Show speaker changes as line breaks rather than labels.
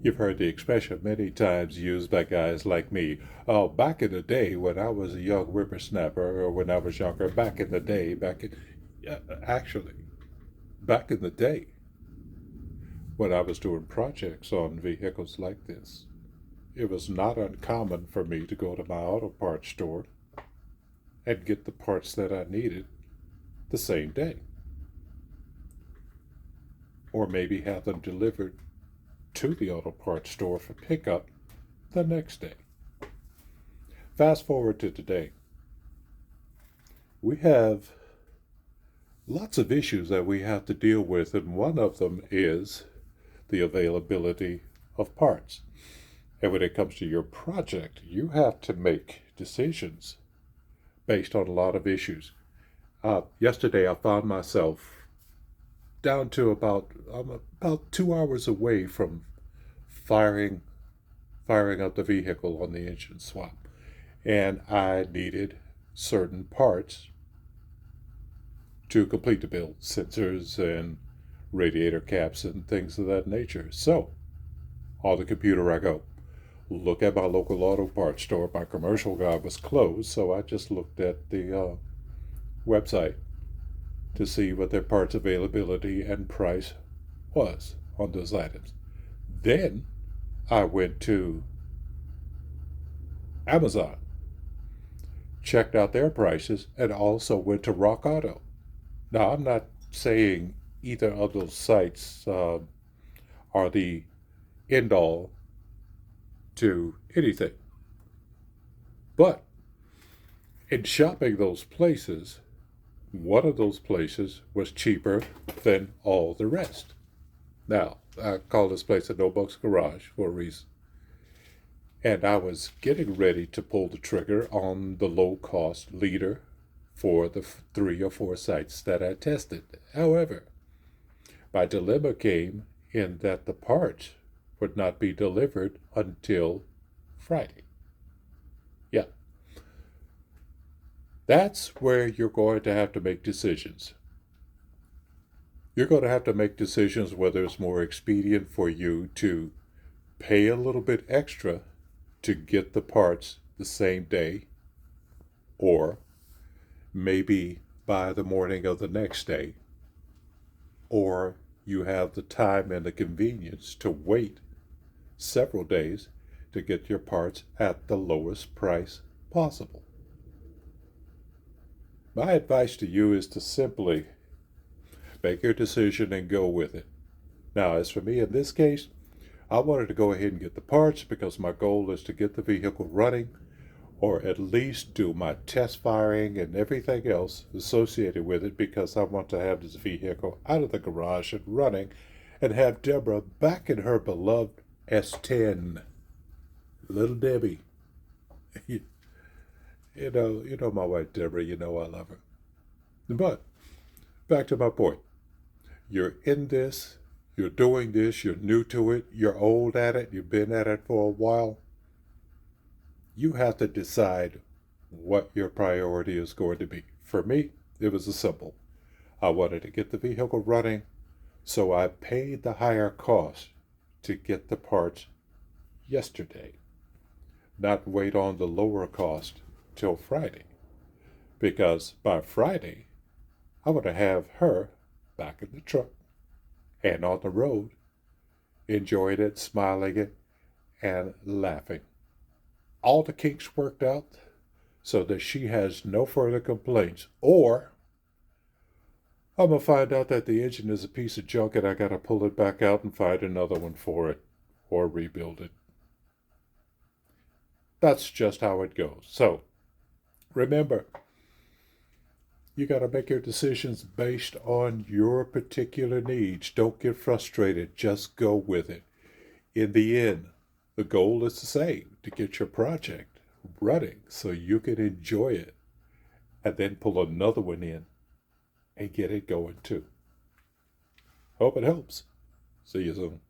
You've heard the expression many times used by guys like me. Oh, back in the day when I was a young whippersnapper, or when I was younger, back in the day, actually, back in the day when I was doing projects on vehicles like this, it was not uncommon for me to go to my auto parts store and get the parts that I needed the same day, or maybe have them delivered to the auto parts store for pickup the next day. Fast forward to today. We have lots of issues that we have to deal with, and one of them is the availability of parts. And when it comes to your project, you have to make decisions based on a lot of issues. Yesterday, I found myself down to I'm about 2 hours away from firing up the vehicle on the engine swap, and I needed certain parts to complete the build, sensors and radiator caps and things of that nature. So on the computer I go, look at my local auto parts store. My commercial guy was closed, so I just looked at the website to see what their parts availability and price was on those items. Then I went to Amazon, checked out their prices, and also went to Rock Auto. Now, I'm not saying either of those sites are the end all to anything, but in shopping those places, one of those places was cheaper than all the rest. Now, I call this place a No Bucks Garage for a reason. And I was getting ready to pull the trigger on the low cost leader for the 3 or 4 sites that I tested. However, my dilemma came in that the parts would not be delivered until Friday. Yeah, that's where you're going to have to make decisions. You're going to have to make decisions whether it's more expedient for you to pay a little bit extra to get the parts the same day, or maybe by the morning of the next day, or you have the time and the convenience to wait several days to get your parts at the lowest price possible. My advice to you is to simply make your decision and go with it. Now, as for me in this case, I wanted to go ahead and get the parts because my goal is to get the vehicle running, or at least do my test firing and everything else associated with it, because I want to have this vehicle out of the garage and running and have Deborah back in her beloved S10. Little Debbie. you, you know my wife Deborah, you know I love her. But back to my point. You're in this, you're doing this, you're new to it, you're old at it, you've been at it for a while. You have to decide what your priority is going to be. For me, it was simple. I wanted to get the vehicle running, so I paid the higher cost to get the parts yesterday, not wait on the lower cost till Friday, because by Friday, I want to have her back in the truck and on the road, enjoying it, smiling it, and laughing. All the kinks worked out so that she has no further complaints. Or I'm going to find out that the engine is a piece of junk and I got to pull it back out and find another one for it or rebuild it. That's just how it goes. So remember, you got to make your decisions based on your particular needs. Don't get frustrated. Just go with it. In the end, the goal is the same, to get your project running so you can enjoy it and then pull another one in and get it going too. Hope it helps. See you soon.